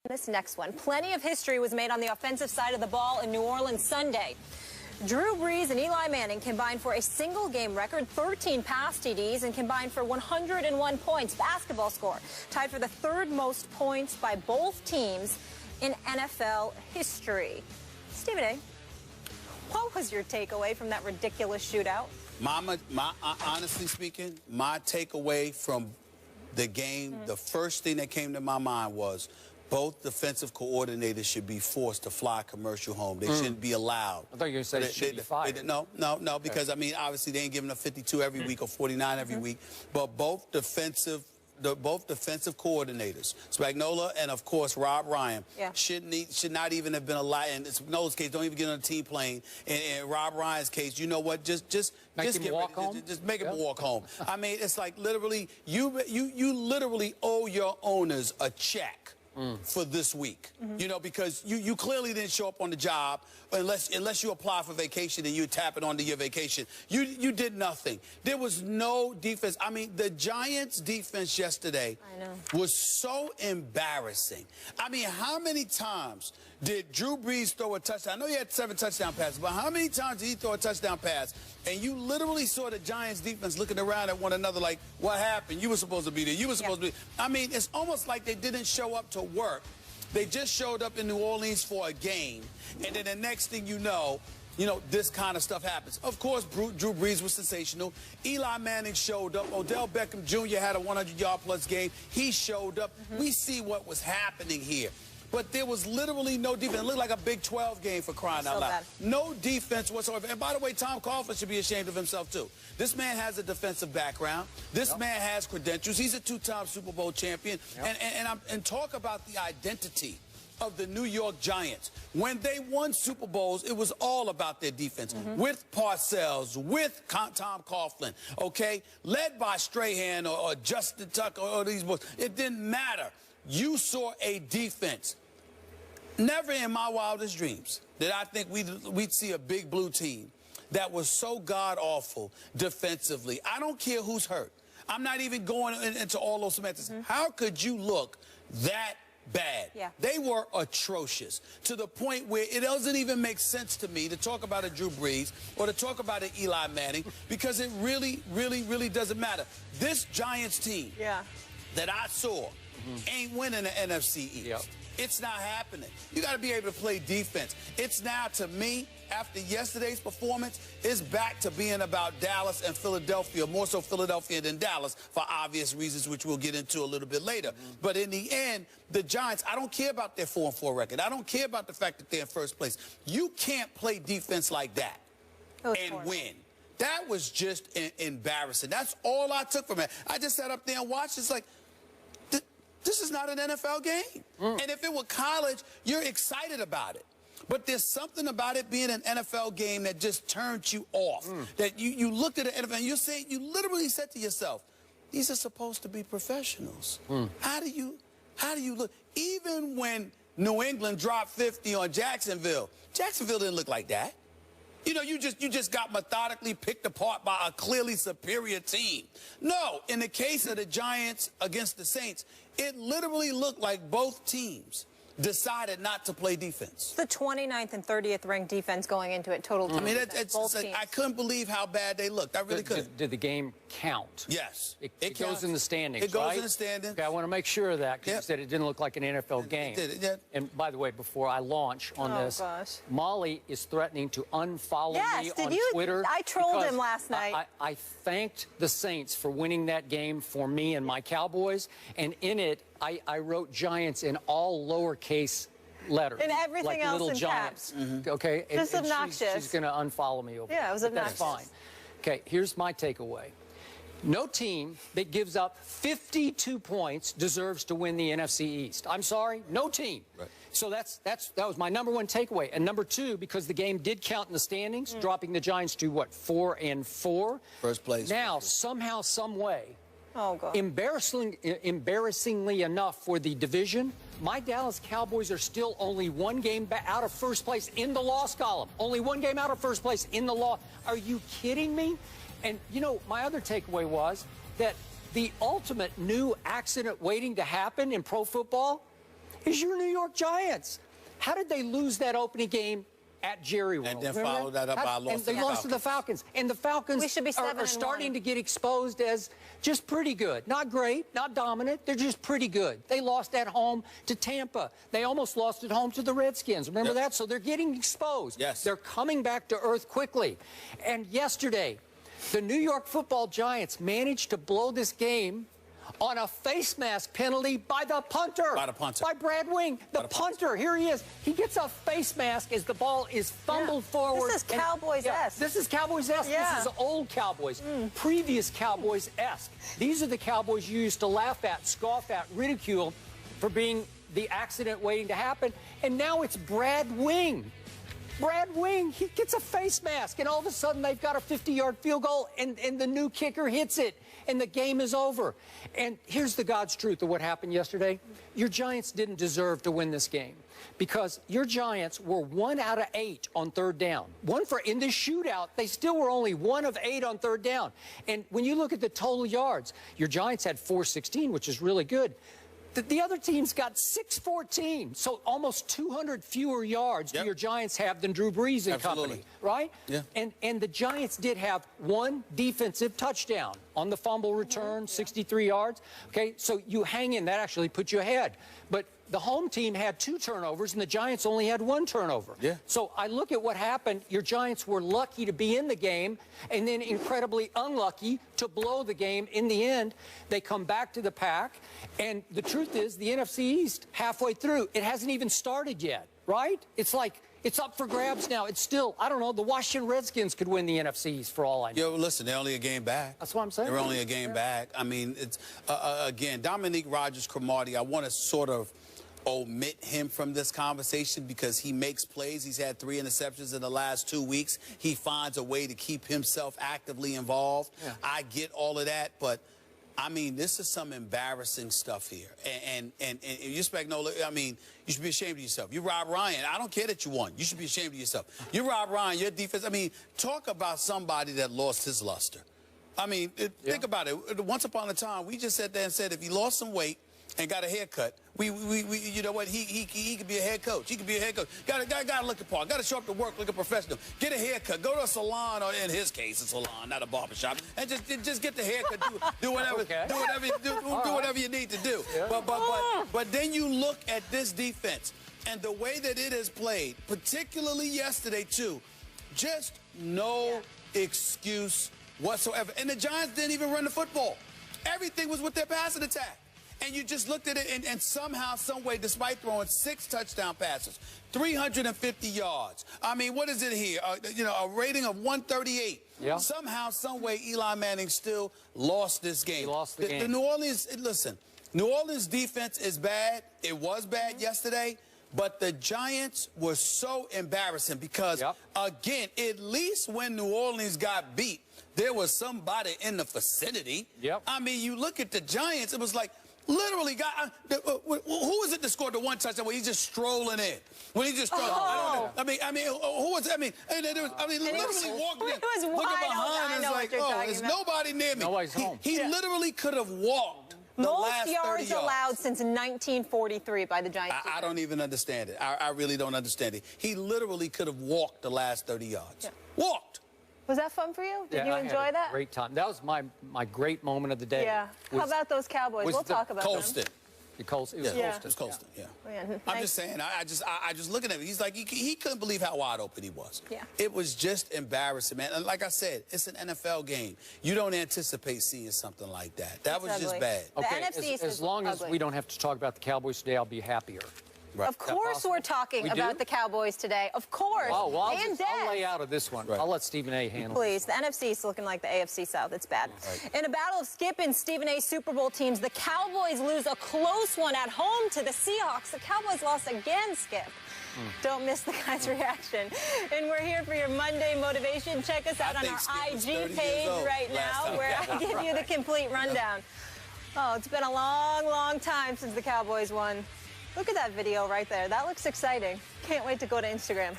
This next one. Plenty of history was made on the offensive side of the ball in New Orleans Sunday. Drew Brees and Eli Manning combined for a single-game record, 13 pass TDs, and combined for 101 points. Basketball score tied for the third most points by both teams in NFL history. Stephen A., what was your takeaway from that ridiculous shootout? Honestly speaking, my takeaway from the game, the first thing that came to my mind was both defensive coordinators should be forced to fly commercial home. They shouldn't be allowed. I thought you were going to say they should be fired. No, because, I mean, obviously they ain't giving up 52 every week or 49 every week. But both defensive coordinators, Spagnuolo and, of course, Rob Ryan, should not even have been allowed. In Spagnuolo's case, don't even get on a team plane. In Rob Ryan's case, you know what? Just make him walk home. I mean, it's like literally, you literally owe your owners a check for this week, you know, because you clearly didn't show up on the job unless you apply for vacation and you tap it onto your vacation. You did nothing. There was no defense. I mean, the Giants' defense yesterday was so embarrassing. I mean, how many times did Drew Brees throw a touchdown? I know he had 7 touchdown passes, but how many times did he throw a touchdown pass? And you literally saw the Giants' defense looking around at one another like, what happened? You were supposed to be there. You were supposed to be. I mean, it's almost like they didn't show up to work. They just showed up in New Orleans for a game. And then the next thing you know, this kind of stuff happens. Of course, Drew Brees was sensational. Eli Manning showed up. Odell Beckham Jr. had a 100-yard-plus game. He showed up. We see what was happening here. But there was literally no defense. It looked like a Big 12 game, for crying out loud. No defense whatsoever. And by the way, Tom Coughlin should be ashamed of himself, too. This man has a defensive background. This man has credentials. He's a 2-time Super Bowl champion. And talk about the identity of the New York Giants. When they won Super Bowls, it was all about their defense. With Parcells, with Tom Coughlin, okay? Led by Strahan or Justin Tucker or these boys. It didn't matter. You saw a defense. Never in my wildest dreams did I think we'd see a big blue team that was so god-awful defensively. I don't care who's hurt. I'm not even going into all those semantics. How could you look that bad? They were atrocious to the point where it doesn't even make sense to me to talk about a Drew Brees or to talk about an Eli Manning because it really, really, really doesn't matter. This Giants team that I saw ain't winning the NFC East. It's not happening. You got to be able to play defense. It's now, to me, after yesterday's performance, it's back to being about Dallas and Philadelphia, more so Philadelphia than Dallas for obvious reasons, which we'll get into a little bit later. But in the end, the Giants, I don't care about their 4-4 record. I don't care about the fact that they're in first place. You can't play defense like that and win. That was just embarrassing. That's all I took from it. I just sat up there and watched. It's like, this is not an NFL game. And if it were college, you're excited about it. But there's something about it being an NFL game that just turns you off. That you looked at the NFL and you literally said to yourself, these are supposed to be professionals. How do you look? Even when New England dropped 50 on Jacksonville didn't look like that. You know, you just got methodically picked apart by a clearly superior team. No, in the case of the Giants against the Saints, it literally looked like both teams decided not to play defense. The 29th and 30th ranked defense going into it, total. I mean, it's like, I couldn't believe how bad they looked. I really couldn't. Did the game count? Yes. It goes in the standings, It goes in the standings. Okay, I want to make sure of that, because you said it didn't look like an NFL game. It did, And by the way, before I launch on this, Molly is threatening to unfollow me on Twitter. I trolled him last night. I thanked the Saints for winning that game for me and my Cowboys, and in it, I wrote Giants in all lowercase letters. And everything like else little in Giants. caps. Okay? Just obnoxious. She's going to unfollow me over it was obnoxious. That's fine. Okay, here's my takeaway. No team that gives up 52 points deserves to win the NFC East. I'm sorry, no team. Right. So that was my #1 takeaway. And #2, because the game did count in the standings, dropping the Giants to, what, 4-4? First place. Now, somehow, some way, God. embarrassingly enough for the division, my Dallas Cowboys are still only one game out of first place in the loss column. Only one game out of first place in the loss. Are you kidding me? And, you know, my other takeaway was that the ultimate new accident waiting to happen in pro football is your New York Giants. How did they lose that opening game at Jerry World? And then follow that up by a loss to the Falcons. They lost to the Falcons. And the Falcons are starting to get exposed as just pretty good. Not great, not dominant. They're just pretty good. They lost at home to Tampa. They almost lost at home to the Redskins. Remember that? So they're getting exposed. Yes. They're coming back to earth quickly. And yesterday, the New York Football Giants managed to blow this game on a face mask penalty by the punter. By the punter. By Brad Wing. The punter. Here he is. He gets a face mask as the ball is fumbled forward. This is Cowboys-esque. This is Cowboys-esque. Yeah. This is old Cowboys. Previous Cowboys-esque. These are the Cowboys you used to laugh at, scoff at, ridicule for being the accident waiting to happen. And now it's Brad Wing. Brad Wing, he gets a face mask, and all of a sudden they've got a 50-yard field goal, and the new kicker hits it, and the game is over. And here's the God's truth of what happened yesterday. Your Giants didn't deserve to win this game because your Giants were 1 out of 8 on third down. In this shootout, they still were only 1 of 8 on third down. And when you look at the total yards, your Giants had 416, which is really good. The other team's got 614, so almost 200 fewer yards do your Giants have than Drew Brees and company, right? Yeah. And the Giants did have 1 defensive touchdown on the fumble return, 63 yards. Okay, so you hang in. That actually put you ahead. But the home team had 2 turnovers, and the Giants only had 1 turnover. Yeah. So I look at what happened. Your Giants were lucky to be in the game, and then incredibly unlucky to blow the game. In the end, they come back to the pack, and the truth is, the NFC East, halfway through, it hasn't even started yet, right? It's like, it's up for grabs now. It's still, I don't know, the Washington Redskins could win the NFC East for all I know. Yo, listen, they're only a game back. That's what I'm saying. They're only a game back. I mean, it's, again, Dominique Rodgers-Cromartie, I want to sort of omit him from this conversation because he makes plays. He's had 3 interceptions in the last 2 weeks. He finds a way to keep himself actively involved. Yeah. I get all of that, but I mean, this is some embarrassing stuff here. And you Spagnola, I mean, you should be ashamed of yourself. You Rob Ryan. I don't care that you won. You should be ashamed of yourself. You Rob Ryan, your defense. I mean, talk about somebody that lost his luster. I mean, think about it. Once upon a time, we just sat there and said if he lost some weight and got a haircut, you know what, he could be a head coach. He could be a head coach. Gotta look the part. Gotta show up to work, look a professional. Get a haircut. Go to a salon, or in his case, a salon, not a barbershop, and just get the haircut. Do whatever. Okay. Do whatever you need to do. Yeah. But then you look at this defense and the way that it has played, particularly yesterday too. Just no excuse whatsoever. And the Giants didn't even run the football. Everything was with their passing attack. And you just looked at it, and somehow, some way, despite throwing 6 touchdown passes, 350 yards. I mean, what is it here? You know, a rating of 138. Yeah. Somehow, some way, Eli Manning still lost this game. He lost the game. The New Orleans, listen, New Orleans defense is bad. It was bad yesterday. But the Giants were so embarrassing because, again, at least when New Orleans got beat, there was somebody in the vicinity. Yep. I mean, you look at the Giants, it was like, literally, who was it that scored the 1 touchdown where he's just strolling in? When he just strolling, I mean, who was? I mean, literally walking in, looking behind, and it's like, oh, there's nobody near me. Nobody's home. He literally could have walked the last 30 yards. Most yards allowed since 1943 by the Giants. I don't even understand it. I really don't understand it. He literally could have walked the last 30 yards. Yeah. Walked. Was that fun for you? Did you enjoy that? Great time. That was my great moment of the day. Yeah. How about those Cowboys? We'll talk about Colston. them. It was Colston. Yeah. I'm just saying. I just looking at him. He's like he couldn't believe how wide open he was. Yeah. It was just embarrassing, man. And like I said, it's an NFL game. You don't anticipate seeing something like that. That was just bad. Okay. As long as we don't have to talk about the Cowboys today, I'll be happier. Right. Of course we're talking about the Cowboys today. Of course. Oh, well, I'll lay out of this one. Right. I'll let Stephen A. handle it. Please. The NFC is looking like the AFC South. It's bad. Right. In a battle of Skip and Stephen A.'s Super Bowl teams, the Cowboys lose a close one at home to the Seahawks. The Cowboys lost again, Skip. Don't miss the guy's reaction. And we're here for your Monday motivation. Check us out on our IG page right now where I give you the complete rundown. Oh, it's been a long, long time since the Cowboys won. Look at that video right there. That looks exciting. Can't wait to go to Instagram.